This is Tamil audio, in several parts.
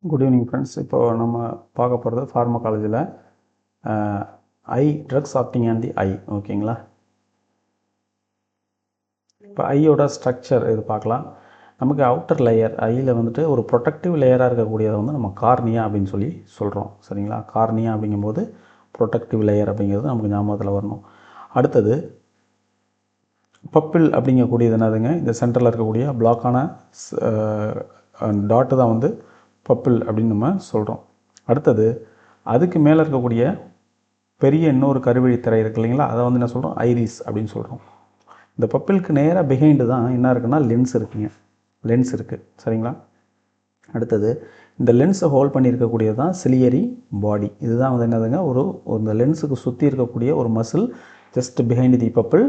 Good evening friends. இப்போது நம்ம பார்க்க போகிறது ஃபார்மகாலஜியில் ஐ ட்ரக்ஸ் ஆக்டிங் ஆன் தி ஐ. ஓகேங்களா? இப்போ ஐயோட ஸ்ட்ரக்சர் இது பார்க்கலாம். நமக்கு அவுட்டர் லேயர் ஐயில் வந்துட்டு ஒரு ப்ரொடக்டிவ் லேயராக இருக்கக்கூடியதை வந்து நம்ம கார்னியா அப்படின்னு சொல்லி சொல்கிறோம். சரிங்களா? கார்னியா அப்படிங்கும்போது ப்ரொடக்டிவ் லேயர் அப்படிங்கிறது நமக்கு ஞாபகத்தில் வரணும். அடுத்தது பப்பிள் அப்படிங்கக்கூடியது என்னதுங்க? இந்த சென்டரில் இருக்கக்கூடிய பிளாக்கான டாட்டு தான் வந்து பப்பிள் அப்படின்னு நம்ம சொல்கிறோம். அடுத்தது அதுக்கு மேலே இருக்கக்கூடிய பெரிய இன்னொரு கருவழி திரை இருக்குது இல்லைங்களா, அதை வந்து என்ன சொல்கிறோம்? ஐரிஸ் அப்படின்னு சொல்கிறோம். இந்த பப்பிளுக்கு நேராக பிஹைண்டு தான் என்ன இருக்குன்னா லென்ஸ் இருக்குங்க. லென்ஸ் இருக்குது. சரிங்களா? அடுத்தது இந்த லென்ஸை ஹோல்ட் பண்ணியிருக்கக்கூடியது தான் சிலியரி பாடி. இதுதான் வந்து என்னதுங்க, இந்த லென்ஸுக்கு சுற்றி இருக்கக்கூடிய ஒரு muscle just behind the pupil.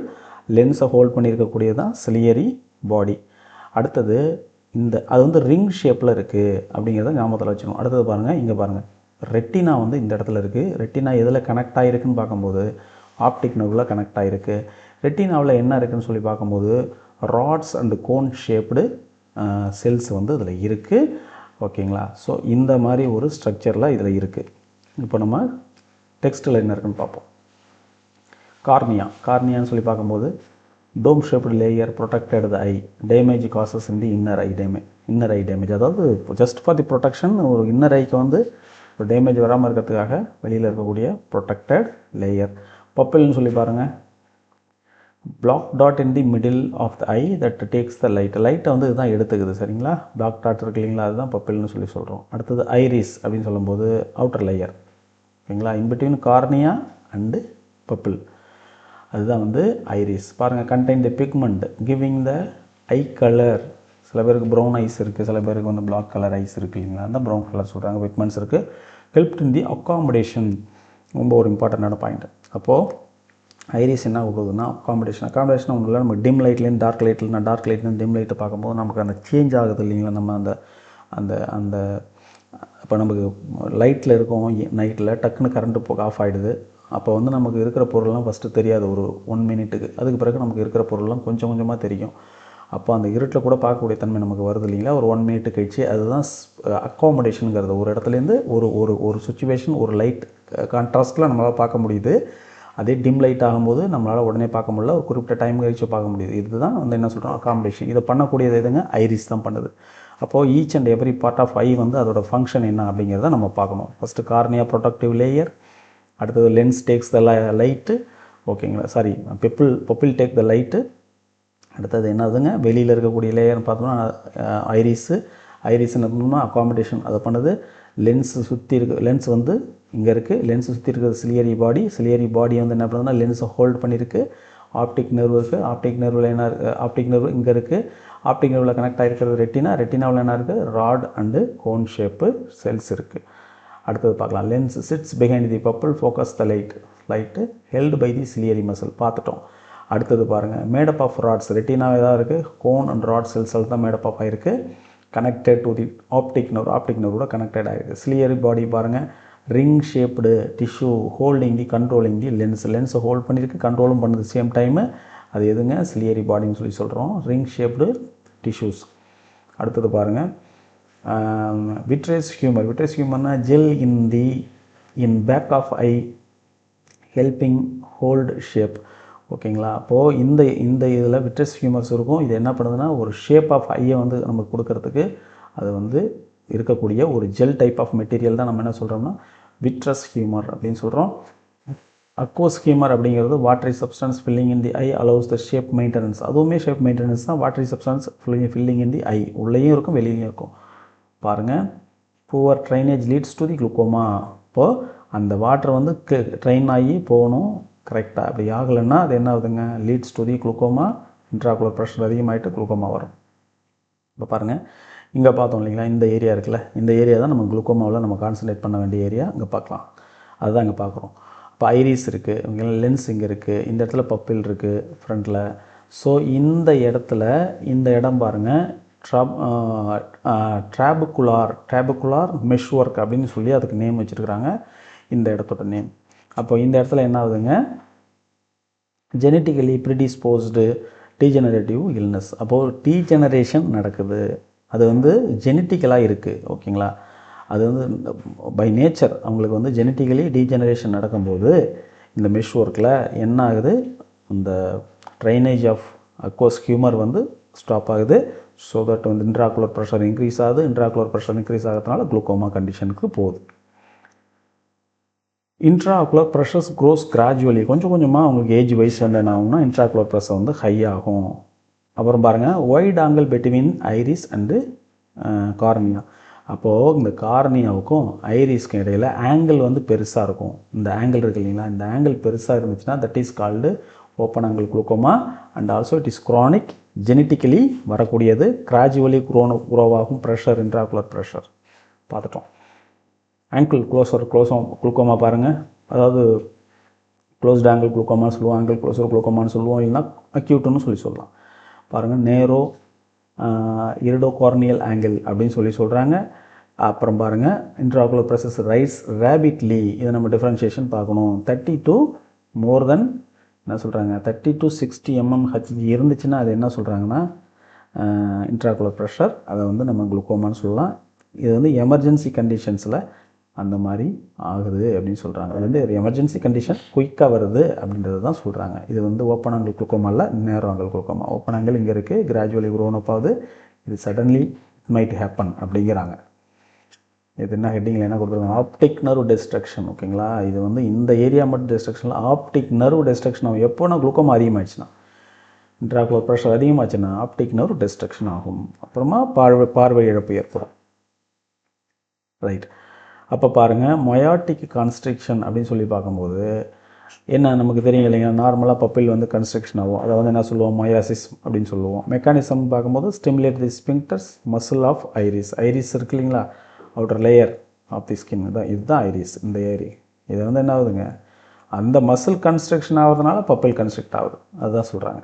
லென்ஸை ஹோல்ட் பண்ணியிருக்கக்கூடியது தான் சிலியரி பாடி. அடுத்தது அது வந்து ரிங் ஷேப்பில் இருக்குது அப்படிங்கிறத ஞாபகத்தில் வச்சுக்கணும். அடுத்தது பாருங்கள், இங்கே பாருங்கள், ரெட்டினா வந்து இந்த இடத்துல இருக்குது. ரெட்டினா எதில் கனெக்ட் ஆகிருக்குன்னு பார்க்கும்போது ஆப்டிக் நர்வில் கனெக்ட் ஆகிருக்கு. ரெட்டினாவில் என்ன இருக்குதுன்னு சொல்லி பார்க்கும்போது rods and cone shaped cells வந்து இதில் இருக்குது. ஓகேங்களா? ஸோ இந்த மாதிரி ஒரு ஸ்ட்ரக்சரில் இதில் இருக்குது. இப்போ நம்ம டெக்ஸ்ட்டில் என்ன இருக்குன்னு பார்ப்போம். கார்னியான்னு சொல்லி பார்க்கும்போது dome shaped layer protected the eye, damage causes in the inner eye damage. அதாவது ஜஸ்ட் ஃபார் தி ப்ரொடெக்ஷன், ஒரு இன்னர் ஐக்கு வந்து ஒரு டேமேஜ் வராமல் இருக்கிறதுக்காக வெளியில் இருக்கக்கூடிய ப்ரொடெக்டட் லேயர். பப்பிள்னு சொல்லி பாருங்கள், black dot in the middle of the eye that takes the லைட்டை வந்து இதுதான் எடுத்துக்குது. சரிங்களா? பிளாக் டாட் இருக்கு இல்லைங்களா, அதுதான் பப்பிள்னு சொல்லி சொல்கிறோம். அடுத்தது ஐரிஸ் அப்படின்னு சொல்லும்போது அவுட்டர் லேயர். ஓகேங்களா? இன்பிட்வீன் கார்னியா அண்டு பப்பிள், அதுதான் வந்து ஐரிஸ். பாருங்கள், contain the pigment giving the I colour. சில பேருக்கு ப்ரௌன் ஐஸ் இருக்குது, சில பேருக்கு வந்து பிளாக் கலர் ஐஸ் இருக்குது இல்லைங்களா, அந்த ப்ரௌன் கலர் சொல்கிறாங்க. பிக்மெண்ட்ஸ் இருக்குது. ஹெல்ப்ட் இன் தி அக்காமடேஷன், ரொம்ப ஒரு இம்பார்ட்டண்டான பாயிண்ட். அப்போது ஐரிஸ் என்ன கொடுக்குதுன்னா அக்காமடேஷன் ஒன்றும் இல்லை. நம்ம டிம் லைட்லேருந்து டார்க் லைட்லேருந்து டிம் லைட்டை பார்க்கும்போது நமக்கு அந்த சேஞ்ச் ஆகுது இல்லைங்களா. நம்ம அந்த அந்த அந்த இப்போ நமக்கு லைட்டில் இருக்கும், நைட்டில் டக்குன்னு கரண்ட்டு போக ஆஃப் ஆகிடுது. அப்போ வந்து நமக்கு இருக்கிற பொருள்லாம் ஃபஸ்ட்டு தெரியாது ஒரு 1 மினிட்டுக்கு. அதுக்கு பிறகு நமக்கு இருக்கிற பொருள்லாம் கொஞ்சம் கொஞ்சமாக தெரியும். அப்போ அந்த இருட்டில் கூட பார்க்கக்கூடிய தன்மை நமக்கு வருது இல்லைங்களா, ஒரு 1 மினிட்டு கழிச்சு. அதுதான் அக்காமடேஷனுங்கிறது. ஒரு இடத்துலேருந்து ஒரு சுச்சுவேஷன், ஒரு லைட் கான்ட்ராஸ்ட்டில் நம்மளால் பார்க்க முடியுது. அதே டிம் லைட் ஆகும்போது நம்மளால் உடனே பார்க்க முடியல, ஒரு குறிப்பிட்ட டைம் கழிச்சு பார்க்க முடியுது. இதுதான் வந்து என்ன சொல்கிறோம், அக்காமடேஷன். இதை பண்ணக்கூடியது எதுங்க? ஐரிஸ் தான் பண்ணுது. அப்போது each and every part of eye வந்து அதோட ஃபங்க்ஷன் என்ன அப்படிங்கிறத நம்ம பார்க்கணும். ஃபஸ்ட்டு கார்னியா ப்ரொடக்டிவ் லேயர், அடுத்தது லென்ஸ் டேக்ஸ் த லைட்டு. ஓகேங்களா? Sorry, pupil take the light. அடுத்தது என்னதுங்க, வெளியில் இருக்கக்கூடிய லேயர்னு பார்த்தோம்னா ஐரிஸ்ன்னு இருந்தோம்னா அக்காமடேஷன் அதை பண்ணுது. லென்ஸ் வந்து இங்கே இருக்குது. லென்ஸ் சுற்றி இருக்கிறது சிலியரி பாடி வந்து என்ன பண்ணுதுன்னா லென்ஸை ஹோல்ட் பண்ணியிருக்கு. ஆப்டிக் நர்வ் இருக்குது. ஆப்டிக் நர்வில் என்ன இருக்குது? ஆப்டிக் நர்வ் இங்கே இருக்குது. ஆப்டிக் நர்வில் கனெக்ட் ஆகிருக்கிறது ரெட்டினாவில் என்ன இருக்குது? Rod and cone shape cells இருக்குது. அடுத்தது பார்க்கலாம். Lens sits behind the pupil, focus the light held by the ciliary muscle. பார்த்துட்டோம். அடுத்தது பாருங்கள், மேடப் ஆஃப் ராட்ஸ். ரெட்டினா எதாவது இருக்குது, கோன் அண்ட் ராட் செல்ஸ் தான் மேடப் ஆஃப் ஆகிருக்கு. கனெக்டட் டு தி ஆப்டிக் நர்வோட கனெக்டட் ஆகிருக்கு. சிலியரி பாடி பாருங்கள், ring shaped tissue holding the controlling the லென்ஸை ஹோல்ட் பண்ணியிருக்கு, கண்ட்ரோலும் பண்ணுது சேம் டைமு. அது எதுங்க? சிலியரி பாடின்னு சொல்லி சொல்கிறோம். Ring shaped tissues. அடுத்தது பாருங்கள், விட்ரஸ் ஹியூமர்னா gel in back of eye helping hold shape. ஓகேங்களா? அப்போது இந்த இதில் விட்ரஸ் ஹியூமர்ஸ் இருக்கும். இது என்ன பண்ணுதுன்னா ஒரு ஷேப் ஆஃப் ஐயை வந்து நமக்கு கொடுக்கறதுக்கு அது வந்து இருக்கக்கூடிய ஒரு ஜெல் டைப் ஆஃப் மெட்டீரியல் தான் நம்ம என்ன சொல்கிறோம்னா விட்ரஸ் ஹியூமர் அப்படின்னு சொல்கிறோம். அக்வஸ் ஹியூமர் அப்படிங்கிறது watery substance filling in the eye allows the shape maintenance. அதுவுமே ஷேப் மெயின்டெனன்ஸ் தான். Watery substance filling in the eye உள்ளேயும் இருக்கும், வெளியிலையும் இருக்கும். பாருங்கள், poor drainage leads to the glaucoma. இப்போது அந்த வாட்டர் வந்து ட்ரைன் ஆகி போகணும் கரெக்டாக. அப்படி ஆகலைன்னா அது என்ன ஆகுதுங்க? Leads to the glaucoma. Intraocular pressure அதிகமாகிட்டு குளுக்கோமா வரும். இப்போ பாருங்கள், இங்கே பார்த்தோம் இல்லைங்களா, இந்த ஏரியா இருக்குல்ல, இந்த ஏரியா தான் நம்ம குளுக்கோமாவில் நம்ம கான்சன்ட்ரேட் பண்ண வேண்டிய ஏரியா. இங்கே பார்க்கலாம், அதுதான் இங்கே பார்க்குறோம். இப்போ ஐரிஸ் இருக்குது, இங்கே லென்ஸ் இங்கே இருக்குது, இந்த இடத்துல பப்பிள் இருக்குது ஃப்ரண்ட்டில். ஸோ இந்த இடம் பாருங்கள், ட்ராபுகுலார் மெஷ் ஒர்க் அப்படின்னு சொல்லி அதுக்கு நேம் வச்சுருக்குறாங்க, இந்த இடத்தோட நேம். அப்போ இந்த இடத்துல என்ன ஆகுதுங்க? Genetically predisposed degenerative illness. அப்போது டீஜெனரேஷன் நடக்குது, அது வந்து ஜெனட்டிக்கலாக இருக்குது. ஓகேங்களா? அது வந்து பை நேச்சர் அவங்களுக்கு வந்து ஜெனட்டிக்கலி டீஜெனரேஷன் நடக்கும்போது இந்த மெஷ் ஒர்க்கில் என்ன ஆகுது, இந்த ட்ரைனேஜ் ஆஃப் அக்வஸ் ஹியூமர் வந்து ஸ்டாப் ஆகுது. ஸோ தட் வந்து இன்ட்ராகுலர் ப்ரெஷர் இன்க்ரீஸ் ஆகுது. இன்ட்ராகுலர் ப்ரெஷர் இன்க்ரீஸ் ஆகிறதுனால குளுக்கோமா கண்டிஷனுக்கு போகுது. இன்ட்ராகுலர் ப்ரெஷர்ஸ் க்ரோஸ் கிராஜுவலி, கொஞ்சம் கொஞ்சமாக அவங்களுக்கு ஏஜ் வைஸ் வந்து என்ன ஆகும்னா இன்ட்ராகுலர் ப்ரெஷர் வந்து ஹை ஆகும். அப்புறம் பாருங்கள், wide angle between iris and cornea. அப்போது இந்த கார்னியாவுக்கும் ஐரிஸ்க்கும் இடையில் ஆங்கிள் வந்து பெருசாக இருக்கும். இந்த ஆங்கிள் இருக்குது இல்லைங்களா, இந்த ஆங்கிள் பெருசாக இருந்துச்சுன்னா that is called open angle glaucoma. And also it is chronic, genetically வரக்கூடியது, கிராஜுவலி க்ரோவாகும் ப்ரெஷர், இன்ட்ராகுலர் ப்ரெஷர் பார்த்துட்டோம். ஆங்கிள் க்ளோஸும் குளுக்கோமா பாருங்கள், அதாவது க்ளோஸ்ட் ஆங்கிள் குளுக்கோமா சொல்லுவோம், ஆங்கிள் க்ளோஸர் குளுக்கோமான்னு சொல்லுவோம், இல்லைன்னா அக்யூட்டுன்னு சொல்லலாம். பாருங்கள், நேரோ இரிடோகார்னியல் ஆங்கிள் அப்படின்னு சொல்கிறாங்க. அப்புறம் பாருங்கள், இன்ட்ராகுலர் ப்ரெஷர்ஸ் ரைஸ் ரேபிட்லி, இதை நம்ம டிஃப்ரென்ஷியேஷன் பார்க்கணும். 30 to more than என்ன சொல்கிறாங்க, 30 to 60 mmHg இருந்துச்சுன்னா அது என்ன சொல்கிறாங்கன்னா இன்ட்ராகுலர் ப்ரெஷர், அதை வந்து நம்ம குளுக்கோமான்னு சொல்லலாம். இது வந்து எமர்ஜென்சி கண்டிஷன்ஸில் அந்த மாதிரி ஆகுது அப்படின்னு சொல்கிறாங்க. அது வந்து ஒரு எமர்ஜென்சி கண்டிஷன் குயிக்காக வருது அப்படின்றது தான் சொல்கிறாங்க. இது வந்து ஓப்பன் ஆங்கிள் குளுக்கோமா இல்லை, நேரோ ஆங்கிள் குளுக்கோமா. ஓப்பன் ஆங்கிள் இங்கே இருக்குது, கிராஜுவலி க்ரோன் அப் ஆகுது, இது சடன்லி மைட் ஹேப்பன் அப்படிங்கிறாங்க. இது என்ன ஹெட்டிங்கில் என்ன கொடுத்துருக்காங்க, ஆப்டிக் நர்வ் டெஸ்ட்ரக்ஷன். ஓகேங்களா, இது வந்து இந்த ஏரியா மட்டும் டெஸ்ட்ரக்ஷனில் ஆப்டிக் நர்வ் டெஸ்ட்ரக்ஷன் ஆகும். எப்போனா குளுக்கோமா அதிகமாகிடுச்சுன்னா, இன்ட்ராகுலர் ப்ரெஷர் அதிகமாச்சுன்னா ஆப்டிக் நர்வ் டெஸ்ட்ரக்ஷன் ஆகும். அப்புறமா பார்வை இழப்பு ஏற்படும். ரைட். அப்போ பாருங்கள், மொயாட்டிக் கான்ஸ்ட்ரிக்ஷன் அப்படின்னு சொல்லி பார்க்கும்போது என்ன நமக்கு தெரியும் இல்லைங்க, நார்மலாக பப்பிள் வந்து கன்ஸ்ட்ரக்ஷன் ஆகும். அதை வந்து என்ன சொல்லுவோம், மொயாசிஸ் அப்படின்னு சொல்லுவோம். மெக்கானிசம் பார்க்கும்போது stimulate the sphincters muscle of iris. Iris இருக்கு இல்லைங்களா, outer layer of the skin தான், இதுதான் ஐரிஸ். இந்த ஏரி இது வந்து என்ன ஆகுதுங்க, அந்த மசில் கன்ஸ்ட்ரக்ஷன் ஆகிறதுனால பப்பிள் கன்ஸ்ட்ரக்ட் ஆகுது, அதுதான் சொல்கிறாங்க.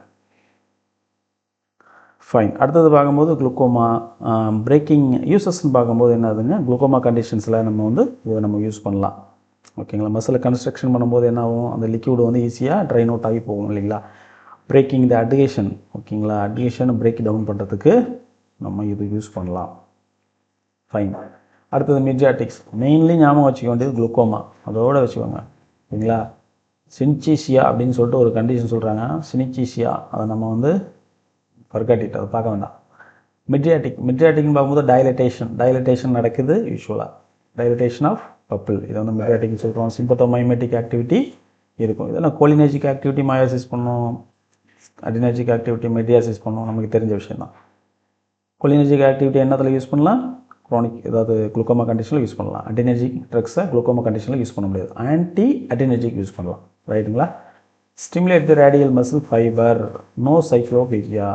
ஃபைன். அடுத்தது பார்க்கும்போது குளுக்கோமா பிரேக்கிங் யூசஸ்ன்னு பார்க்கும்போது என்னதுங்க, குளுக்கோமா கண்டிஷன்ஸில் நம்ம வந்து இதை நம்ம யூஸ் பண்ணலாம். ஓகேங்களா, மசில் கன்ஸ்ட்ரக்ஷன் பண்ணும்போது என்ன ஆகும், அந்த லிக்யூடு வந்து ஈஸியாக ட்ரைன் அவுட் ஆகி போகும் இல்லைங்களா. பிரேக்கிங் த அட்கேஷன், ஓகேங்களா, அட்கேஷன் பிரேக் டவுன் பண்ணுறதுக்கு நம்ம இது யூஸ் பண்ணலாம். ஃபைன். அடுத்தது மிட்ஜாட்டிக்ஸ். மெயின்லி ஞாபகம் வச்சுக்க வேண்டியது குளுக்கோமா, அதோடு வச்சுக்கோங்க. ஓகேங்களா, சின்சீசியா அப்படின்னு சொல்லிட்டு ஒரு கண்டிஷன் சொல்கிறாங்க, சினிச்சீசியா, அதை நம்ம வந்து ஃபர்காட்டிட்டு அதை பார்க்க வேண்டாம். மிட்ரியாட்டிக்னு பார்க்கும்போது டைலட்டேஷன் நடக்குது யூஸ்வலாக, டைலட்டேஷன் ஆஃப் பப்பிள், இதை வந்து மிட்ரியாட்டிக்னு சொல்கிறோம். சிம்பத்தோமைமெட்டிக் ஆக்டிவிட்டி இருக்கும், இதெல்லாம் கோலினர்ஜிக் ஆக்டிவிட்டி மயோசிஸ் பண்ணும், அடினர்ஜிக் ஆக்டிவிட்டி மெட்ரியாசிஸ் பண்ணும், நமக்கு தெரிஞ்ச விஷயம் தான். கோலினர்ஜிக் ஆக்டிவிட்டி என்னத்தில் யூஸ் பண்ணலாம், க்ரானிக் ஏதாவது குளுக்கோமா கண்டிஷனில் யூஸ் பண்ணலாம். அடினர்ஜிக் ட்ரக்ஸை குளுக்கோமா கண்டிஷனில் யூஸ் பண்ண முடியாது, ஆன்டி அடினர்ஜிக் யூஸ் பண்ணலாம். ரைட்டுங்களா. Stimulate the radial muscle fiber, no cycloplegia.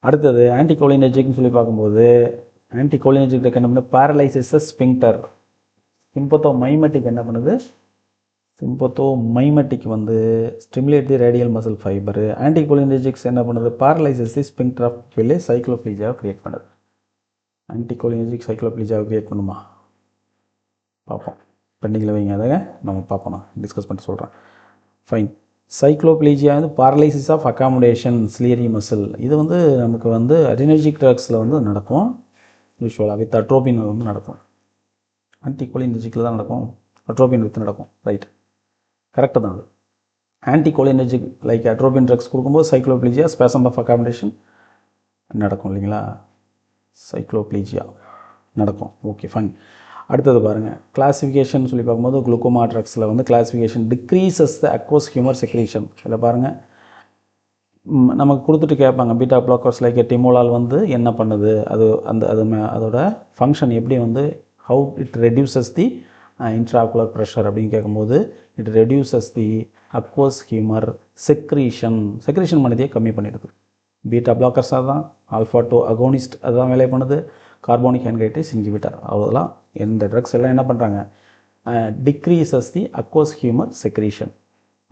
அடுத்தது ஆன்டிகோலினர்ஜிக்னு சொல்லி பார்க்கும்போது ஆன்டிகோலினர்ஜிக் என்ன பண்ணுது, பேரலைசிஸ் ஸ்பிங்க்டர். சிம்பத்தோமைமெட்டிக் என்ன பண்ணுது, சிம்பத்தோமைமெட்டிக் வந்து ஸ்டிமுலேட் தி ரேடியல் மசில் ஃபைபர். ஆன்டிகோலினர்ஜிக்ஸ் என்ன பண்ணுது, பேரலைசிஸ் தி ஸ்பிங்க்டர் ஆஃப் பிள்ளை, சைக்ளோப்ளீஜியாவை கிரியேட் பண்ணுது. ஆன்டிகோலினர்ஜிக் சைக்ளோப்ளீஜியாவை கிரியேட் பண்ணுமா, பார்ப்போம். பெண்டிங்கில் வைங்க, அதை நம்ம பார்ப்போம், நான் டிஸ்கஸ் பண்ணிட்டு சொல்கிறேன். ஃபைன். சைக்ளோப்ளீஜியா வந்து பாரலைசிஸ் ஆஃப் அகாமடேஷன் சிலியரி மசில். இது வந்து நமக்கு வந்து அடினர்ஜிக் ட்ரக்ஸில் வந்து நடக்கும், யூஸ்வலாக வித் அட்ரோபின் வந்து நடக்கும். ஆன்டிகோலினர்ஜிக்கில் தான் நடக்கும், அட்ரோபின் வித் நடக்கும். ரைட், கரெக்டு தான். அது ஆன்டிகோலினர்ஜிக் லைக் அட்ரோபின் ட்ரக்ஸ் கொடுக்கும்போது சைக்ளோப்ளீஜியா ஸ்பேசம் ஆஃப் அகாமடேஷன் நடக்கும் இல்லைங்களா, சைக்ளோப்ளீஜியா நடக்கும். Okay, fine. அடுத்தது பாருங்கள், கிளாஸிஃபிகேஷன் சொல்லி பார்க்கும்போது குளுக்கோமா ட்ரக்ஸில் வந்து கிளாஸிஃபிகேஷன் டிக்ரீசஸ் த அக்வஸ் ஹியூமர் செக்ரீஷன். இதில் பாருங்கள், நமக்கு கொடுத்துட்டு கேட்பாங்க பீட்டா பிளாக்கர்ஸ் லைக் டிமோலால் வந்து என்ன பண்ணுது, அது அதோட ஃபங்க்ஷன் எப்படி வந்து how it reduces the intraocular pressure அப்படின்னு கேட்கும்போது it reduces the aqueous humour secretion பண்ணதையே கம்மி பண்ணிடுது. பீட்டா பிளாக்கர்ஸாக தான், ஆல்ஃபா 2 அகோனிஸ்ட் அதுதான் வேலை பண்ணுது, கார்போனிக் ஆன்ஹைட்ரேஸ் இன்ஹிபிட்டர் அதெல்லாம் இந்த ட்ரக்ஸ் எல்லாம் என்ன பண்ணுறாங்க, decreases the aqueous humour secretion.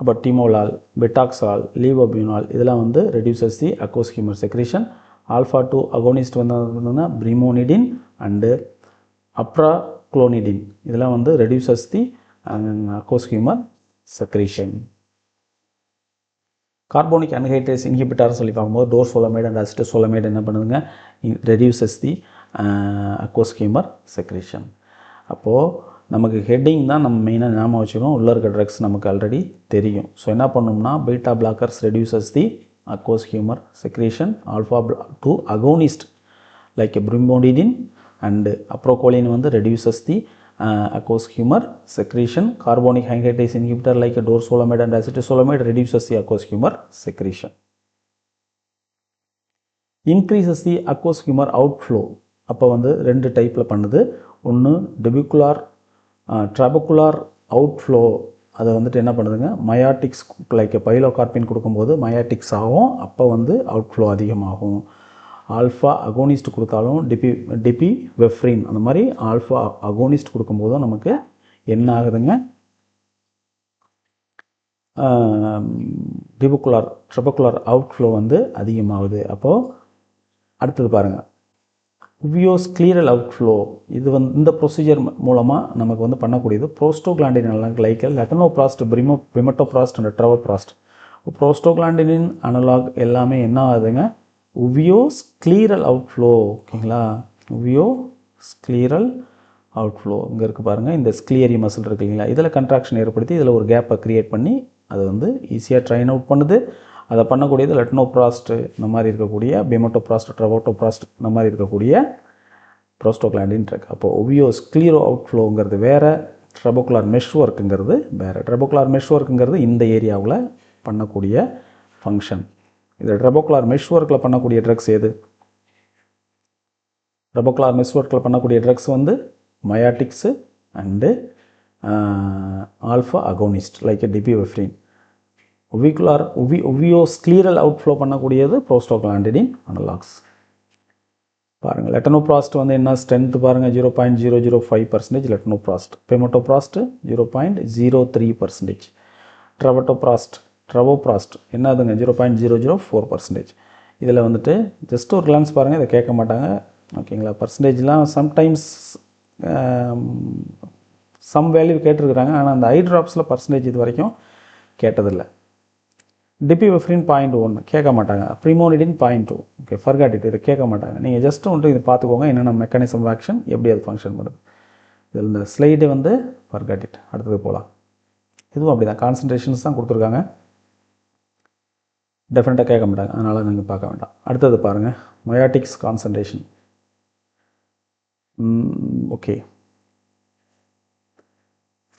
அப்போ டிமோலால், பெட்டாக்சால், லீவோபியூனால் இதெல்லாம் வந்து reduces the aqueous humour secretion. Alpha 2 agonist வந்ததுன்னா பிரிமோனிடின் அண்டு அப்ராக்ளோனிடின் இதெல்லாம் வந்து reduces the aqueous humour secretion. Carbonic anhydrase inhibitor சொல்லி பார்க்கும்போது டோர்சோலமைடு அண்ட் அசிட்டோசோலமைடு என்ன பண்ணுதுங்க, reduces the aqueous humour secretion. அப்போது நமக்கு ஹெட்டிங் தான் நம்ம மெயினாக ஞாபகம் வச்சுக்கணும். உள்ளே இருக்க ட்ரக்ஸ் நமக்கு ஆல்ரெடி தெரியும். ஸோ என்ன பண்ணோம்னா beta blockers reduces the aqueous humour secretion. Alpha 2 agonist like brimonidine and apraclonidine வந்து reduces the aqueous humor secretion. Carbonic anhydrase inhibitor like a dorzolamide and acetozolamide reduces the aqueous humor secretion. Increases the aqueous humor outflow. அப்போ வந்து ரெண்டு டைப்பில் பண்ணுது. ஒன்று டெபிகுலார் ட்ரபகுலார் அவுட்ஃப்ளோ. அதை வந்துட்டு என்ன பண்ணுதுங்க, மயாட்டிக்ஸ் லைக் பைலோகார்பின் கொடுக்கும்போது மயாட்டிக்ஸ் ஆகும், அப்போ வந்து அவுட்ஃப்ளோ அதிகமாகும். ஆல்ஃபா அகோனிஸ்ட் கொடுத்தாலும் டிபி வெஃப்ரின் அந்த மாதிரி ஆல்ஃபா அகோனிஸ்ட் கொடுக்கும்போதும் நமக்கு என்ன ஆகுதுங்க, டிபுகுலார் ட்ரபகுலார் அவுட்ஃப்ளோ வந்து அதிகமாகுது. அப்போது அடுத்தது பாருங்கள், உவியோஸ்க்ளீரல் அவுட்ஃப்ளோ. இது வந்து இந்த ப்ரொசீஜர் மூலமாக நமக்கு வந்து பண்ணக்கூடியது ப்ரோஸ்டோகிளாண்டின் லைக் லெட்டனோப்ராஸ்ட், பிரிமட்டோப்ராஸ்ட் அண்ட் ட்ரவோப்ராஸ்ட். ப்ரோஸ்டோகிளாண்டினின் அனலாக் எல்லாமே என்ன ஆகுதுங்க, உவியோஸ்க்ளீரல் அவுட்ஃப்ளோ. ஓகேங்களா, உவியோஸ்க்ளீரல் அவுட்ஃப்ளோ இங்கே இருக்குது பாருங்கள். இந்த ஸ்க்ளியரி மசில் இருக்குங்களா, இதில் கன்ட்ராக்ஷன் ஏற்படுத்தி இதில் ஒரு கேப்பை க்ரியேட் பண்ணி அதை வந்து ஈஸியாக ட்ரைன் அவுட் பண்ணுது. அதை பண்ணக்கூடியது லெட்டனோப்ராஸ்ட் இந்த மாதிரி இருக்கக்கூடிய, பிமட்டோப்ராஸ்ட், ட்ரவோட்டோப்ராஸ்ட் இந்த மாதிரி இருக்கக்கூடிய ப்ரோஸ்டோகிளாண்டின் ட்ரக். அப்போது உவியோஸ்க்ளீரோ அவுட்ஃப்ளோங்கிறது வேறு, ட்ரபோகுலார் மெஷ் ஒர்க்குங்கிறது வேறு. ட்ரபோகுலார் மெஷ் ஒர்க்குங்கிறது இந்த ஏரியாவில் பண்ணக்கூடிய ஃபங்க்ஷன். இது ட்ரபோகுலார் மெஷ் ஒர்க்கில் பண்ணக்கூடிய ட்ரக்ஸ் எது? ட்ரபோகுலார் மெஷ் ஒர்க்கில் பண்ணக்கூடிய ட்ரக்ஸ் வந்து miotics and alpha agonist like dipivefrin. Uveoscleral outflow பண்ணக்கூடியது ப்ரோஸ்டோகிளாண்டினின் அனலாக்ஸ். பாருங்கள், லெட்டனோப்ராஸ்ட் வந்து என்ன ஸ்ட்ரென்த் பாருங்கள், 0.005% லெட்டனோப்ராஸ்ட். பெமட்டோப்ராஸ்ட் 0.03%. ட்ரவோப்ராஸ்ட் என்னதுங்க, 0.004%. இதில் வந்துட்டு ஜஸ்ட் ஒரு கிளான்ஸ் பாருங்கள், இதை கேட்க மாட்டாங்க. ஓகேங்களா, பர்சன்டேஜ்லாம் சம்டைம்ஸ் சம் வேல்யூ கேட்டிருக்கிறாங்க, ஆனால் அந்த ஐ ட்ராப்ஸில் பர்சன்டேஜ் இது வரைக்கும் கேட்டதில்லை. டிபிவெஃப்ரின் 0.1 கேட்க மாட்டாங்க. ப்ரிமோனிடின் 0.2. ஓகே, ஃபர்காட் இட், இதை கேட்க மாட்டாங்க. நீங்கள் ஜஸ்ட் வந்துட்டு இதை பார்த்துக்கோங்க, என்னென்ன மெக்கானிசம் ஆஃப் ஆக்ஷன், எப்படி அது ஃபங்க்ஷன் பண்ணுது. இதில் இந்த ஸ்லைடு வந்து ஃபர்காட் இட். அடுத்தது போகலாம். இதுவும் அப்படி தான், கான்சன்ட்ரேஷன்ஸ் தான் கொடுத்துருக்காங்க, டெஃபினட்டாக கேட்க மாட்டாங்க, அதனால் நீங்கள் பார்க்க வேண்டாம். அடுத்தது பாருங்கள், மயாட்டிக்ஸ் கான்சன்ட்ரேஷன். ஓகே,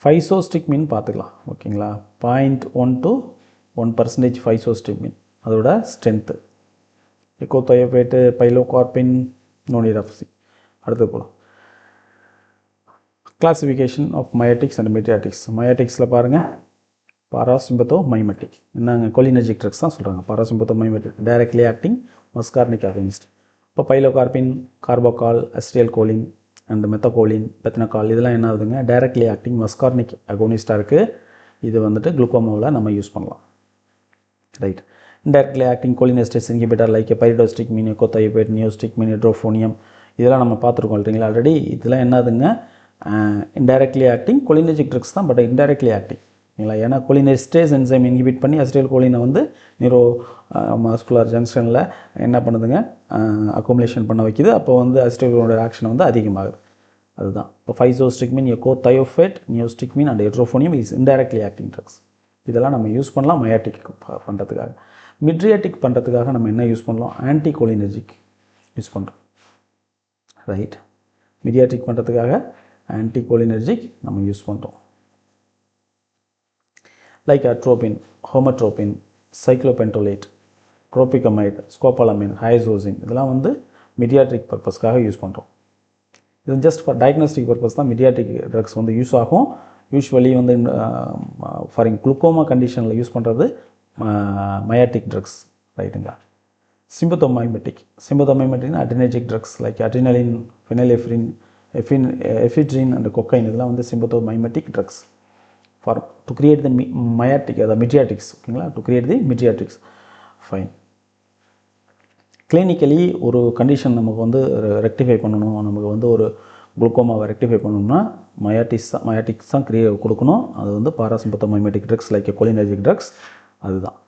ஃபைசோஸ்டிக்மின் பார்த்துக்கலாம். ஓகேங்களா, 0.1 to 1% ஃபைசோஸ்டிக்மின் அதோட ஸ்ட்ரென்த்து. எக்கோதயோபேட்டு, பைலோகார்பின், நோனிடாப்சி. அடுத்தது போகலாம். Classification of miotics and mydriatics. மயாட்டிக்ஸில் பாருங்கள், பாராசிம்பத்தோமைமெட்டிக், என்னங்க கோலினர்ஜிக் ட்ரக்ஸ் தான் சொல்கிறாங்க. Parasympathomimetic directly acting muscarinic agonist. இப்போ பைலோகார்பின், கார்போகால், அசிட்டில் கோலின் அண்ட் மெத்தகோலின், பெத்தனகால் இதெல்லாம் என்ன ஆகுதுங்க, டைரக்ட்லி ஆக்டிங் மஸ்கார்னிக் அகோனிஸ்டாக இருக்குது. இது வந்துட்டு குளுக்கோமாவில் நம்ம யூஸ் பண்ணலாம். Right. Indirectly acting cholinesterase inhibitor like pyridostigmine, echothiophate, neostigmine, edrophonium இதெல்லாம் நம்ம பார்த்துருக்கோம் இல்லைங்களா ஆல்ரெடி. இதெல்லாம் என்னதுங்க, இன்டைரக்ட்லி ஆக்டிங் கோலினர்ஜிக் ட்ரக்ஸ் தான், பட் இன்டைரக்ட்லி ஆக்டிங் இல்லைங்களா. ஏன்னா கோலினெஸ்டேஸ் என்சைம் இன்ஹிபிட் பண்ணி அசிடைல் கோலினை வந்து நியூரோ மஸ்குலர் ஜங்ஷனில் என்ன பண்ணுதுங்க, அக்குமுலேஷன் பண்ண வைக்குது. அப்போ வந்து அசிடைல் கோலினோட ஆக்ஷன் வந்து அதிகமாகுது. அதுதான் இப்போ physostigmine, echothiophate, neostigmine and edrophonium is indirectly acting drugs. இதெல்லாம் நம்ம யூஸ் பண்ணலாம் மயாட்டிக் பண்ணுறதுக்காக. மிட்ரியாட்டிக் பண்ணுறதுக்காக நம்ம என்ன யூஸ் பண்ணலாம், ஆன்டிகோலினர்ஜிக் யூஸ் பண்ணுறோம். ரைட். மிடியாட்டிக் பண்ணுறதுக்காக ஆன்டிகோலினர்ஜிக் நம்ம யூஸ் பண்ணுறோம். லைக் அட்ரோபின், ஹோமட்ரோபின், சைக்ளோபென்டோலேட், ப்ரோபிகமைட், ஸ்கோபாலமின், ஹைசோசின் இதெல்லாம் வந்து மிடியாட்ரிக் பர்பஸ்க்காக யூஸ் பண்ணுறோம். இது ஜஸ்ட் ஃபார் டயக்னோஸ்டிக் பர்பஸ் தான் மிடியாட்ரிக் ட்ரக்ஸ் வந்து யூஸ் ஆகும். யூஸ்வலி வந்து ஃபார் குளுக்கோமா கண்டிஷனில் யூஸ் பண்ணுறது மயாட்டிக் ட்ரக்ஸ். ரைட்டுங்களா. Sympathomimetic adrenergic drugs like adrenaline, phenylephrine, ephedrine and cocaine இதெல்லாம் வந்து sympathomimetic drugs for to create the miotic, அதாவது மிட்ரியாட்டிக்ஸ். ஓகேங்களா, to create the mydriatics. Fine. Clinically ஒரு கண்டிஷன் நமக்கு வந்து ரெக்டிஃபை பண்ணணும், நமக்கு வந்து ஒரு குளுக்கோமாவை ரெக்டிஃபை பண்ணணும்னா மயாட்டிக்ஸ் தான் கொடுக்கணும். அது வந்து parasympathomimetic drugs like cholinergic drugs அதுதான்.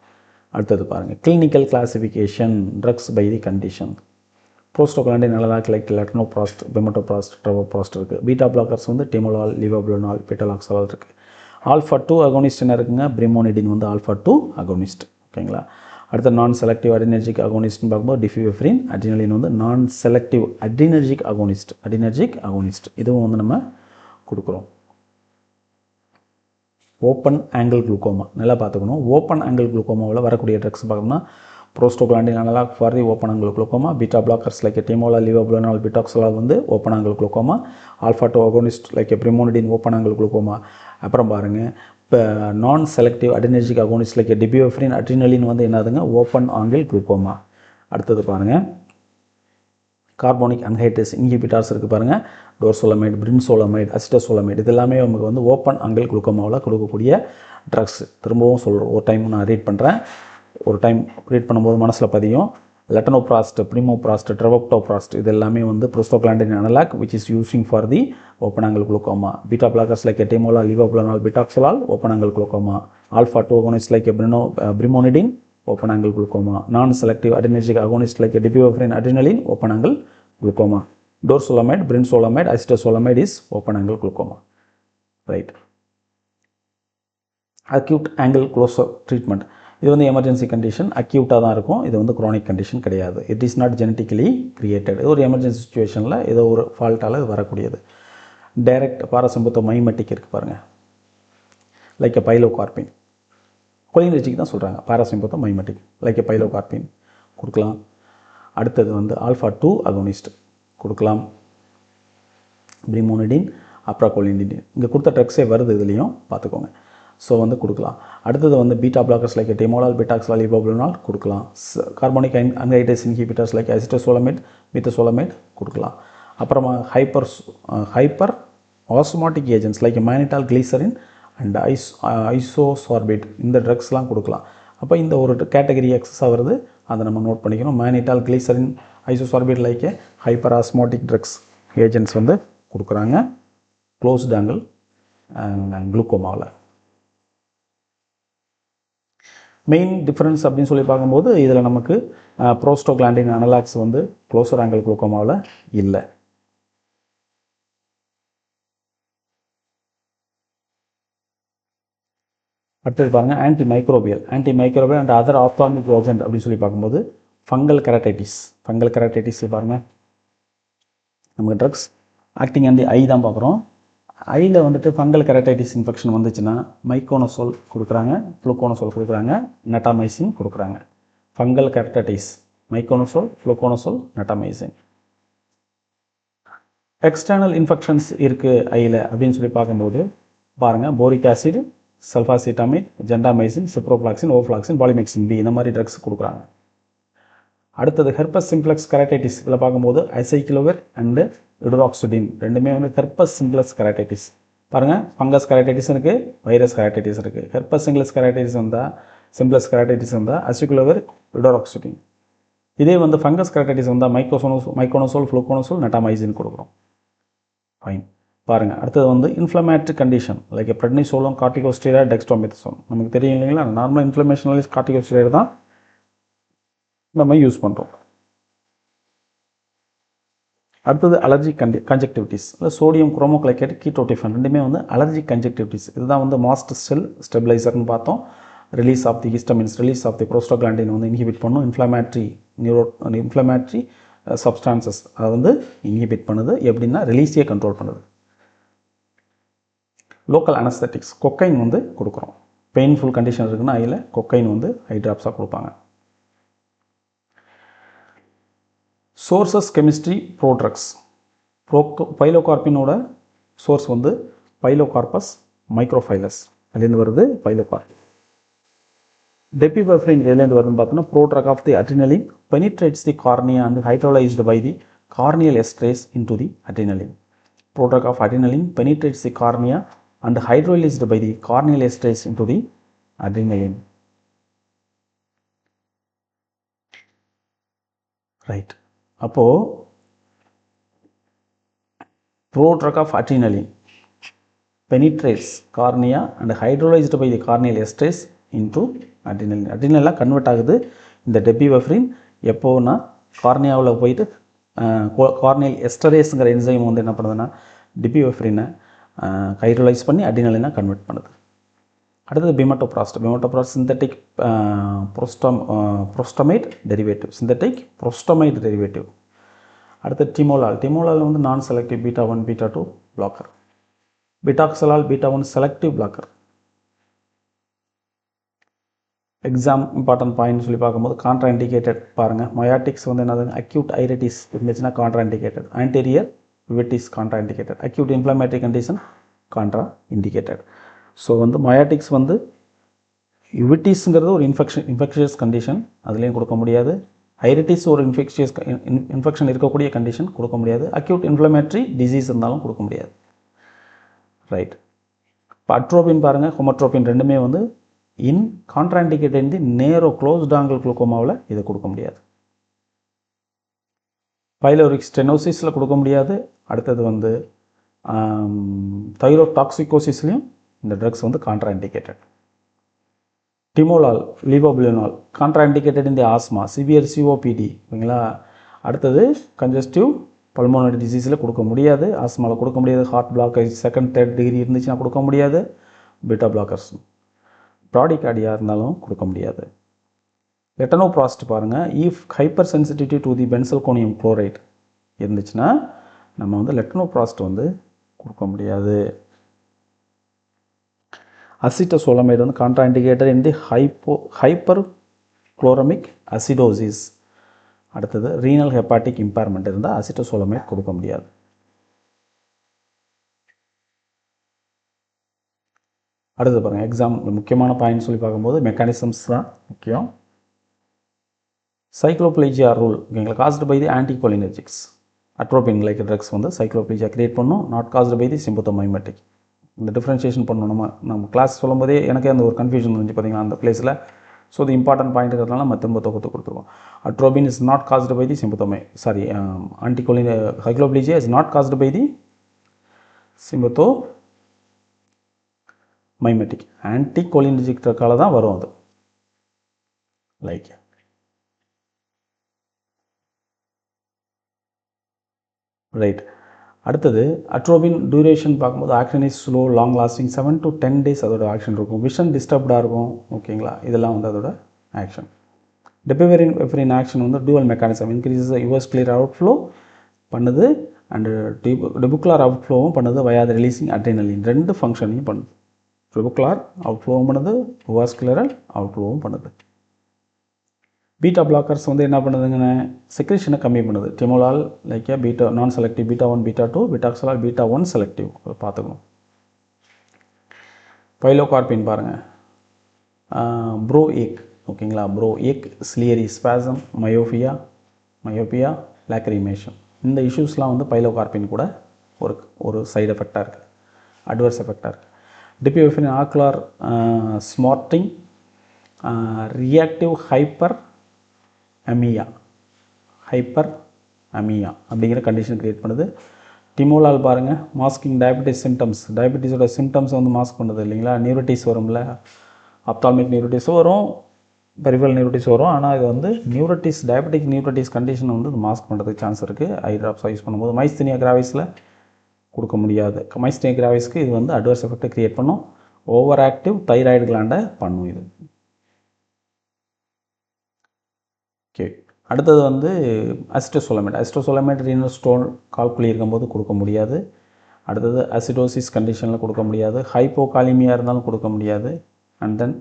அடுத்தது பாருங்கள் clinical classification drugs by the condition. Prostaglandin analogue like latanoprost, bimatoprost, travoprost இருக்குது. பீட்டா பிளாக்கர்ஸ் வந்து டிமோலால், லிவோப்ளோனால், பெட்டலாக்சலால் இருக்குது. ஆல்ஃபா 2 அகோனிஸ்ட் என்ன இருக்குங்க, பிரிமோனிடின் வந்து ஆல்ஃபா 2 அகோனிஸ்ட். ஓகேங்களா. அடுத்த நான் செலக்டிவ் அடினர்ஜிக் அகோனிஸ்ட்னு பார்க்கும்போது டிஃபியூஃப்ரின், அட்ரினலின் வந்து நான் செலக்டிவ் அட்ரினர்ஜிக் அகோனிஸ்ட். இதுவும் வந்து நம்ம கொடுக்குறோம். ஓப்பன் ஆங்கிள் குளுக்கோமா நல்லா பார்த்துக்கணும். ஓப்பன் ஆங்கிள் குளுக்கோமாவில் வரக்கூடிய ட்ரக்ஸ் பார்த்தோம்னா prostaglandin analogue for the open angle glaucoma, beta blockers like timolol, levobunolol, betaxolol வந்து open angle glaucoma, alpha 2 agonist like brimonidine open angle glaucoma. அப்புறம் பாருங்கள் இப்போ non selective adrenergic agonist like dipivefrin, adrenaline வந்து என்னதுங்க ஓப்பன் ஆங்கிள் குளுக்கோமா. அடுத்தது பாருங்கள் கார்போனிக் அன்ஹைட்ரேஸ் இன்ஹிபிட்டார்ஸ் இருக்குது பாருங்கள், டோர்சோலமைட், பிரின்சோலமைட், அசிட்டோசோலமைட், இது எல்லாமே நமக்கு வந்து ஓப்பன் ஆங்கிள் குளுக்கோமாவில் கொடுக்கக்கூடிய ட்ரக்ஸ். திரும்பவும் சொல்கிறோம், ஒரு டைம் நான் ரீட் பண்ணுறேன், ஒரு டைம் ரீட் பண்ணும்போது மனசில் பதியும். லெட்டனோப்ராஸ்ட், பிரிமோப்ராஸ்ட், ட்ரவோப்டோப்ராஸ்ட் இது எல்லாமே வந்து prostaglandin analogue which is using for the open angle glaucoma. Beta blockers like timolol, levobunolol, betaxolol open angle glaucoma. Alpha 2 agonist like brimonidine open angle glaucoma. Non-selective adrenergic agonist like dipiopherin, adrenaline, open angle glaucoma. Dorzolamide, brinzolamide, acetozolamide is open angle glaucoma. Right. Acute angle closure treatment. இது வந்து எமர்ஜென்சி கண்டிஷன், அக்யூட்டாக தான் இருக்கும். இது வந்து குரானிக் கண்டிஷன் கிடையாது. It is not genetically created. இது ஒரு எமர்ஜென்சி சுச்சுவேஷனில் ஏதோ ஒரு ஃபால்ட்டால் இது வரக்கூடியது. டைரக்ட் பாராசிம்பத்தோ மைமெட்டிக் இருக்குது பாருங்கள், லைக் எ பைலோகார்பின். கொலினர்ஜிக்கு தான் சொல்கிறாங்க, பாராசிம்பத்தோ மைமெட்டிக் லைக் எ பைலோகார்பின் கொடுக்கலாம். அடுத்தது வந்து ஆல்ஃபா 2 அகோனிஸ்ட் கொடுக்கலாம், பிரிமோனிடின், அப்ராகோலினிடின். இங்கே கொடுத்த ட்ரக்ஸே வருது இதுலேயும் பார்த்துக்கோங்க. ஸோ வந்து கொடுக்கலாம். அடுத்தது வந்து beta blockers like timolol, betaxolol, levobunolol கொடுக்கலாம். Carbonic anhydrase inhibitors like acetazolamide, methazolamide கொடுக்கலாம். அப்புறமா hyperosmotic agents like mannitol, glycerin and isosorbide இந்த ட்ரக்ஸ்லாம் கொடுக்கலாம். அப்போ இந்த ஒரு கேட்டகரி எக்ஸஸாக வருது, அதை நம்ம நோட் பண்ணிக்கணும். Mannitol, glycerin, isosorbide like hyperosmotic drugs agents வந்து கொடுக்குறாங்க க்ளோஸ்ட் ஆங்கிள் குளுக்கோமாவில். மெயின் டிஃப்ரென்ஸ் அப்படின்னு சொல்லி பார்க்கும்போது இதில் நமக்கு ப்ரோஸ்டோக்லாண்டின் அனலாக்ஸ் வந்து க்ளோசர் ஆங்கிள் குளுக்கோமாவில் இல்லை. அடுத்தது பாருங்கள் antimicrobial and other ophthalmic agent அப்படின்னு சொல்லி பார்க்கும்போது ஃபங்கல் கெரட்டைட்டிஸ் பாருங்கள். நமக்கு drugs acting on the eye தான் பார்க்குறோம். ஐயில் வந்துட்டு ஃபங்கல் கெரட்டைட்டிஸ் இன்ஃபெக்ஷன் வந்துச்சுன்னா மைக்கோனோசோல் கொடுக்குறாங்க, ஃப்ளூகோனோசோல் கொடுக்குறாங்க, நெட்டாமைசின் கொடுக்குறாங்க. ஃபங்கல் கெரட்டைட்டிஸ் மைக்கோனோசோல், ஃப்ளூகோனோசோல், நெட்டாமைசின். எக்ஸ்டர்னல் இன்ஃபெக்ஷன்ஸ் இருக்குது ஐயில் அப்படின்னு சொல்லி பார்க்கும்போது பாருங்கள் boric acid, சல்ஃபாசிட்டமைட், gentamicin, ciprofloxacin, ofloxacin, பாலிமெக்சின் B இந்த மாதிரி ட்ரக்ஸ் கொடுக்குறாங்க. அடுத்தது ஹெர்பஸ் சிம்ப்ளெக்ஸ் கெரட்டைட்டிஸ் இதில் பார்க்கும்போது அசைக்ளோவிர் அண்டு இடுராக்சிடின் ரெண்டுமே வந்து ஹெர்பஸ் சிம்ப்ளெக்ஸ் கெரட்டைட்டிஸ். பாருங்கள் ஃபங்கஸ் கெரட்டைட்டிஸ் இருக்குது, வைரஸ் கெரட்டைட்டிஸ் இருக்குது. ஹெர்பஸ் சிம்ப்ளெக்ஸ் கெரட்டைட்டிஸ் வந்தால் அசைக்ளோவிர், இடுராக்சிடின். இதே வந்து ஃபங்கஸ் கெரட்டைட்டிஸ் வந்தால் மைக்கோனோசோல், ஃப்ளூகோனோசோல், நெட்டாமைசின் கொடுக்குறோம். ஃபைன். பாருங்கள் அடுத்தது வந்து இன்ஃப்ளமேட்டரி கண்டிஷன் லைக் ப்ரெட்னிசோலம், கார்டிகோஸ்டீராய்டு, டெக்ஸ்ட்ரோமெத்தசோன். நமக்கு தெரியும் இல்லைங்களா, நார்மல் இன்ஃப்ளமேஷனலிஸ் கார்டிகோஸ்டீராய்டு தான் நம்ம யூஸ் பண்ணுறோம். அடுத்தது அலர்ஜிக் கன்ஜெக்டிவிட்டிஸ் இல்லை சோடியம் குரோமோக்ளைகேட், கீட்டோடிஃபன் ரெண்டுமே வந்து அலர்ஜிக் கன்ஜெக்டிவிட்டிஸ். இதுதான் வந்து மாஸ்ட் செல் ஸ்டெபிளைசர்னு பார்த்தோம். Release of the histamines, release of the prostaglandin வந்து இன்ஹிபிட் பண்ணும். இன்ஃப்ளமேட்ரி சப்ஸ்டான்சஸ் அதை வந்து இன்ஹிபிட் பண்ணுது. எப்படின்னா ரிலீஸையே கண்ட்ரோல் பண்ணுது. லோக்கல் அனஸ்தட்டிக்ஸ் கொக்கைன் வந்து கொடுக்குறோம். பெயின்ஃபுல் கண்டிஷன் இருக்குன்னா அதில் கொக்கைன் வந்து ஐ ட்ராப்ஸாக கொடுப்பாங்க. Sources chemistry prodrugs. பைலோகார்பினோட சோர்ஸ் வந்து பைலோகார்பஸ் மைக்ரோஃபைலஸ், அதுலேருந்து வருது பைலோகார்பின். டெபிபெஃப்ரின் எதுலேருந்து வருதுன்னு பார்த்தோன்னா prodrug of the adrenaline penetrates the cornea and hydrolysed by the corneal esterase into the adrenaline. Prodrug of adrenaline penetrates the cornea and hydrolyzed by the corneal esterase into the adrenaline. Right. அப்போ prodrug of adrenaline penetrates cornea and hydrolyzed by the corneal esterase into adrenaline. அட்ரினலாக கன்வெர்ட் ஆகுது இந்த டெபிவெஃப்ரின் எப்போன்னா கார்னியாவில் போயிட்டு கார்னியல் எஸ்டரேஸுங்கிற என்சைம் வந்து என்ன பண்ணுதுன்னா டெபிவெஃப்ரினை ஹைட்ரோலைஸ் பண்ணி அட்ரினலினாக கன்வெர்ட் பண்ணுது. அடுத்தது bimatoprost. Bimatoprost synthetic prostamide derivative, synthetic prostamide derivative. அடுத்து டிமோலால். டிமோலால் வந்து non selective β1 β2 blocker. Betaxolol β1 selective blocker. Exam important point சொல்லி பார்க்கும்போது கான்ட்ரா இண்டிகேட்டட் பாருங்கள். மயாட்டிக்ஸ் வந்து என்னது அக்யூட் ஐரைட்டிஸ் இருந்துச்சுன்னா contraindicated, anterior uveitis contraindicated, acute inflammatory condition contraindicated. So வந்து மயாட்டிக்ஸ் வந்து யுவெட்டிஸ்ங்கிறது ஒரு இன்ஃபெக்ஷியஸ் கண்டிஷன், அதுலேயும் கொடுக்க முடியாது. ஐரைட்டிஸ் ஒரு இன்ஃபெக்ஷன் இருக்கக்கூடிய கண்டிஷன் கொடுக்க முடியாது. அக்யூட் இன்ஃப்ளமேட்டரி டிசீஸ் இருந்தாலும் கொடுக்க முடியாது. ரைட். இப்போ அட்ரோபின் பாருங்கள், ஹோமோட்ரோபின் ரெண்டுமே வந்து கான்ட்ராண்டிகேட்டட் தி நேரோ க்ளோஸ்ட் ஆங்கிள் குளுக்கோமாவில் இதை கொடுக்க முடியாது. பைலோரிக் ஸ்டெனோசிஸில் கொடுக்க முடியாது. அடுத்தது வந்து தைரோடாக்சிகோசிஸ்லையும் இந்த ட்ரக்ஸ் வந்து கான்ட்ராண்டிகேட்டட். டிமோலால், லீவோபுலினால் கான்ட்ராண்டிகேட்டட் இந்த ஆஸ்மா, சிவியர் சிஓபிடி ஓகேங்களா. அடுத்தது கன்ஜஸ்டிவ் பல்மோனரி டிசீஸில் கொடுக்க முடியாது, ஆஸ்மாவில் கொடுக்க முடியாது, heart blockage second third degree இருந்துச்சுன்னா கொடுக்க முடியாது. பீட்டா பிளாக்கர்ஸ் ப்ராடிகார்டியாக இருந்தாலும் கொடுக்க முடியாது. லெட்டனோப்ராஸ்ட் பாருங்கள், if hypersensitivity to the benzalkonium chloride இருந்துச்சுன்னா நம்ம வந்து லெட்டனோப்ராஸ்ட் வந்து கொடுக்க முடியாது. அசிட்டோசோலமைடு வந்து contraindicated in the hyperchloraemic acidosis. அடுத்தது ரீனல் ஹெப்பாட்டிக் இம்பேர்மெண்ட் இருந்தால் அசிட்டோசோலமைடு கொடுக்க முடியாது. அடுத்தது பாருங்கள், எக்ஸாம் முக்கியமான பாயிண்ட் சொல்லி பார்க்கும்போது மெக்கானிசம்ஸ் தான் முக்கியம். சைக்ளோப்ளீஜியா ரூல் ஓகேங்களா, caused by the anticholinergics. Atropine like drugs வந்து சைக்ளோப்ளீஜியா கிரியேட் பண்ணும், not caused by the sympathomimetic. இந்த டிஃப்ரென்ஷியேஷன் பண்ணணும். நம்ம கிளாஸ் சொல்லும்போதே எனக்கே அந்த ஒரு கன்ஃபியூஷன் இருந்துச்சு பார்த்தீங்கன்னா அந்த பிளேஸில். ஸோ அது இம்பார்ட்டன்ட் பாயிண்ட் இருக்கிறதுனால நம்ம திரும்ப தொகுத்து கொடுத்துருவோம். Atropine is not caused by the cycloplegia is not caused by the sympathomimetic. Anticholinergic ட்ரக்கால தான் வரும் அது. Like right. அடுத்தது அட்ரோபின் டியூரேஷன் பார்க்கும்போது action is slow, long lasting, 7 to 10 days அதோட ஆக்ஷன் இருக்கும். விஷன் டிஸ்டர்ப்டாக இருக்கும் ஓகேங்களா, இதெல்லாம் வந்து அதோட ஆக்ஷன். டெபிவெஃப்ரின் ஆக்ஷன் வந்து dual mechanism, increases uveoscleral outflow பண்ணுது அண்டு டெபுக்குலார் அவுட் ஃப்ளோவும் பண்ணுது வயா த ரிலீசிங் அட்ரினலின். ரெண்டு ஃபங்க்ஷனையும் பண்ணுது. டெபுக்குலார் அவுட் ஃப்ளோவும் பண்ணுது, வாஸ்குலர் அவுட் ஃப்ளோவும் பண்ணுது. பீட்டா பிளாக்கர்ஸ் வந்து என்ன பண்ணுதுங்கன்னு செக்ரேஷனை கம்மி பண்ணுது. டிமோலால் லைக் பீட்டா நான் செலக்டிவ் β1 β2, பிட்டாக்சலால் β1 செலக்டிவ் பார்த்துக்கணும். பைலோகார்பின் பாருங்கள், ப்ரோ ஏக் ஓகேங்களா, ப்ரோ ஏக், சிலியரி ஸ்பாசம், மயோபியா, லாக்ரிமேஷன், இந்த இஷ்யூஸ்லாம் வந்து பைலோகார்பின் கூட ஒரு சைடு எஃபெக்டாக இருக்குது, அட்வர்ஸ் எஃபெக்டாக இருக்குது. டிபிவெஃப்ரின் ஆக்குலார் ஸ்மார்ட்டிங், ரியாக்டிவ் ஹைப்பர் அமியா அப்படிங்கிற கண்டிஷன் க்ரியேட் பண்ணுது. டிமோலால் பாருங்கள், மாஸ்கிங் டயபெட்டிஸ் சிம்டம்ஸ், டயபெட்டிஸோட சிம்டம்ஸை வந்து மாஸ்க் பண்ணுது இல்லைங்களா. நியூரோட்டிஸ் வரும்ல, அப்தால்மிக் நியூரோட்டிஸ் வரும், பெரிஃபரல் நியூரோட்டிஸ் வரும். ஆனால் இது வந்து டயபெட்டிக் நியூரோட்டிஸ் கண்டிஷனை வந்து மாஸ்க் பண்ணுறதுக்கு சான்ஸ் இருக்குது ஐ ட்ராப்ஸாக யூஸ் பண்ணும்போது. மைஸ்தீனியா கிராவிஸில் கொடுக்க முடியாது. மைஸ்தீனியா கிராவிஸ்க்கு இது வந்து அட்வர்ஸ் எஃபெக்டை க்ரியேட் பண்ணும். ஓவர் ஆக்டிவ் தைராய்டு கிளாண்டை பண்ணும் இது. ஓகே. அடுத்தது வந்து அசிட்டோசோலமைட் ரீனல் ஸ்டோன் கால்குலி இருக்கும்போது கொடுக்க முடியாது. அடுத்தது அசிடோசிஸ் கண்டிஷனில் கொடுக்க முடியாது. ஹைப்போகாலிமியா இருந்தாலும் கொடுக்க முடியாது. அண்ட் தென்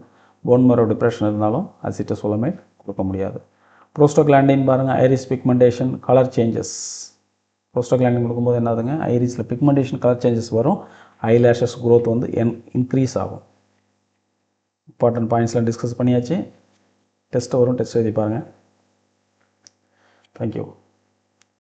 போன் மேரோ டிப்ரெஷன் இருந்தாலும் அசிட்டோசோலமைட் கொடுக்க முடியாது. ப்ரோஸ்டோகிளாண்டின் பாருங்கள், ஐரிஸ் பிக்மெண்டேஷன், கலர் சேஞ்சஸ். ப்ரோஸ்டோகிளாண்டின் கொடுக்கும்போது என்னதுங்க, ஐரிஸில் பிக்மெண்டேஷன், கலர் சேஞ்சஸ் வரும். ஐலேஷஸ் க்ரோத் வந்து இன்க்ரீஸ் ஆகும். இம்பார்ட்டன்ட் பாயிண்ட்ஸ்லாம் டிஸ்கஸ் பண்ணியாச்சு. டெஸ்ட்டு வரும், டெஸ்ட் எழுதி பாருங்கள். Thank you.